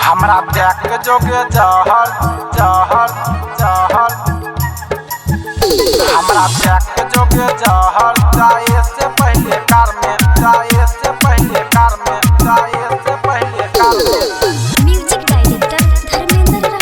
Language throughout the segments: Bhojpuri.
हमरा देख जोगे जहर जहर जहर हमरा देख जोगे जहर जाए से पहले कार में जाए से पहले कार में जाए से पहले कार में music director Dharmendra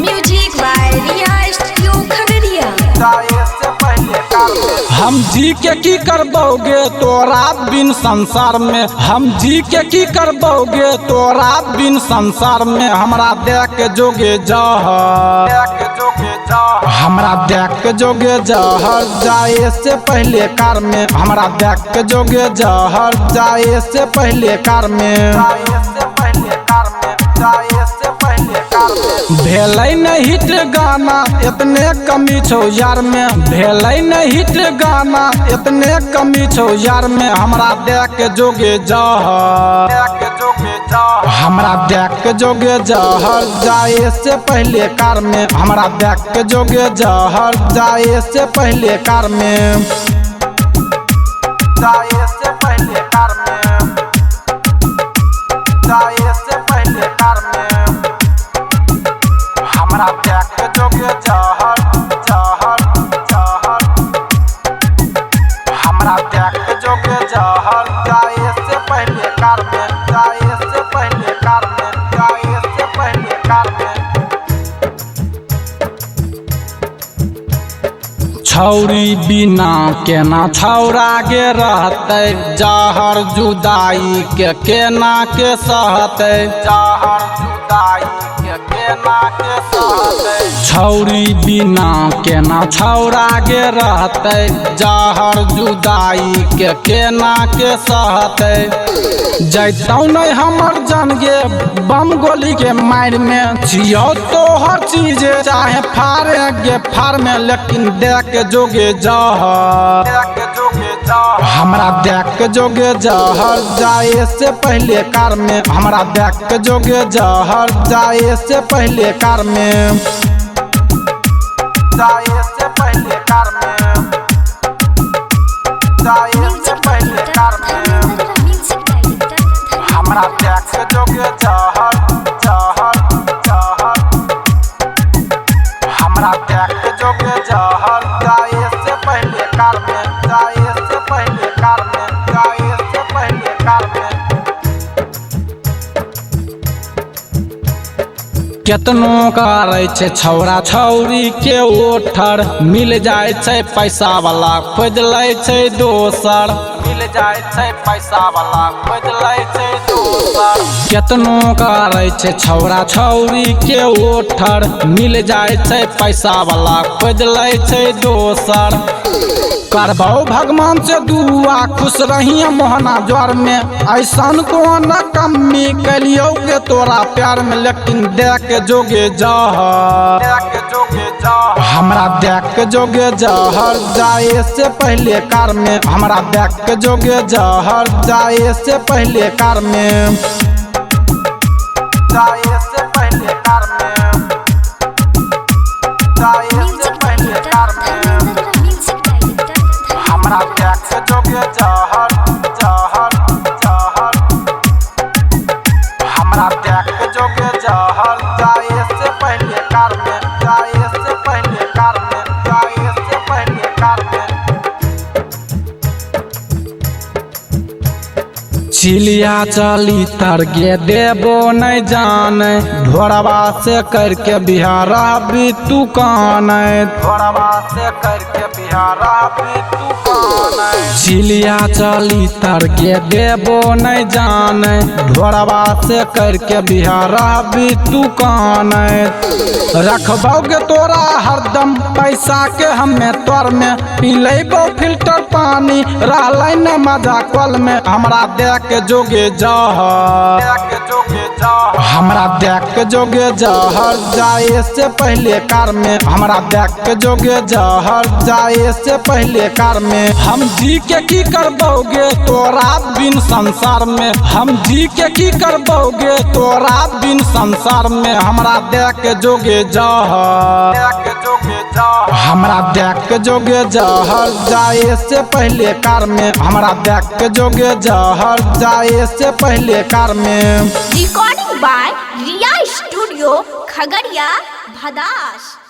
music by Riya studio Khagaria जाए से पहले कार में हम जी के की करबोगे तोरा बिन संसार में हम जी के की करबोगे तोरा बिन संसार में हमरा देख जोगे जहर देख जोगे जहर हमरा देख जोगे जहर जाए से पहले कार में हमरा देख जोगे जहर जाए से पहले कार में जाए से पहले कार में जाए से पहले कार में भेलै नहीं हिट गाना इतने कमी छौ यार में भेलै नहीं हिट गाना इतने कमी छौ यार में हमरा देख जोगे जहर देख जोगे जहर हमरा देख जोगे जहर जाए से पहले कार में हमरा देख जोगे जहर जाए से पहले कार में जाए से पहले कार में जाए से पहले कार में हमरा देख जोगे जहर जहर जहर हमरा देख जोगे जहर जाए से पहले कार में जाए से पहले कार में जाए से पहले कार में छौरी बिना केना छौरा गे रहते जहर जुदाई के केना के सहते जहर जुदाई के केना के सहते छौरी बिना केना छौरा गे रहते जहर जुदाई के केना के सहते जैतौ नहीं हमर जान गे बम गोली के मार में जियो तो हर चीज चाहे फारे गे फार में लेकिन देख जोगे जहर देख जोगे जहर हमरा देख जोगे जहर जाए से पहले कार में हमरा देख जोगे जहर जाए से पहले कार में जाए से पहले कार में जाए से पहले कार में म्यूजिक डायरेक्टर हमरा देख जोगे जहर जहर जहर हमरा देख जोगे जहर जाए से पहले कार में जाए से पहले कार में जाए से पहले कार में केतनो करे छे छौरा छौरी के ओठर मिल जाए छे पैसा वाला खोज लै छे दोसर मिल जाए छै पैसा वाला खोज लै छै दोसर केतनो करे छे छौरा छौरी के ओठर मिल जाए छे पैसा वाला खोज लै छे दोसर करबौ भगवान से दुआ खुश रहिए मोहना ज्वर में ऐसन को न कमी कलियो के तोरा प्यार में लेकिन देख जोगे जहर देख जोगे जहर हमरा देख जोगे जहर जाए से पहले कार में हमरा देख जोगे जहर जाए से पहले कार में जाए से पहले कार में जाए से पहले कार में म्यूजिक डायरेक्टर हमरा देख जोगे जहर जहर जहर हमरा देख जोगे जहर जाए से पहले कार में जाए से पहले कार में जाए से पहले कार में चिलिया चली तरगे देबो नहीं जाने ढोरवा से करके बिहार भी तू कान घोड़वा से करके बिहार भी तू कौन चिलिया चली तरगे देबो नहीं जाने ढोरवा से करके बिहार भी तू कान रखबोगे तोरा हरदम पैसा के हमें तोर में पी लेबो फिल्टर पानी रहलै न मजा कल में हमरा देख जोगे जहर देख जोगे जहर हमरा देख जोगे जहर जाए से पहले कार में हमरा देख जोगे जहर जाए से पहले कार में हम जी के की करबोगे तोरा बिन संसार में हम जी के की करबोगे तोरा बिन संसार में हमरा देख जोगे जहर देख जोगे जहर हमरा देख जोगे जहर जाए से पहले कार में हमरा देख जोगे जहर जाए से पहले कार में recording by Riya Studio, Khagaria, Bhadash.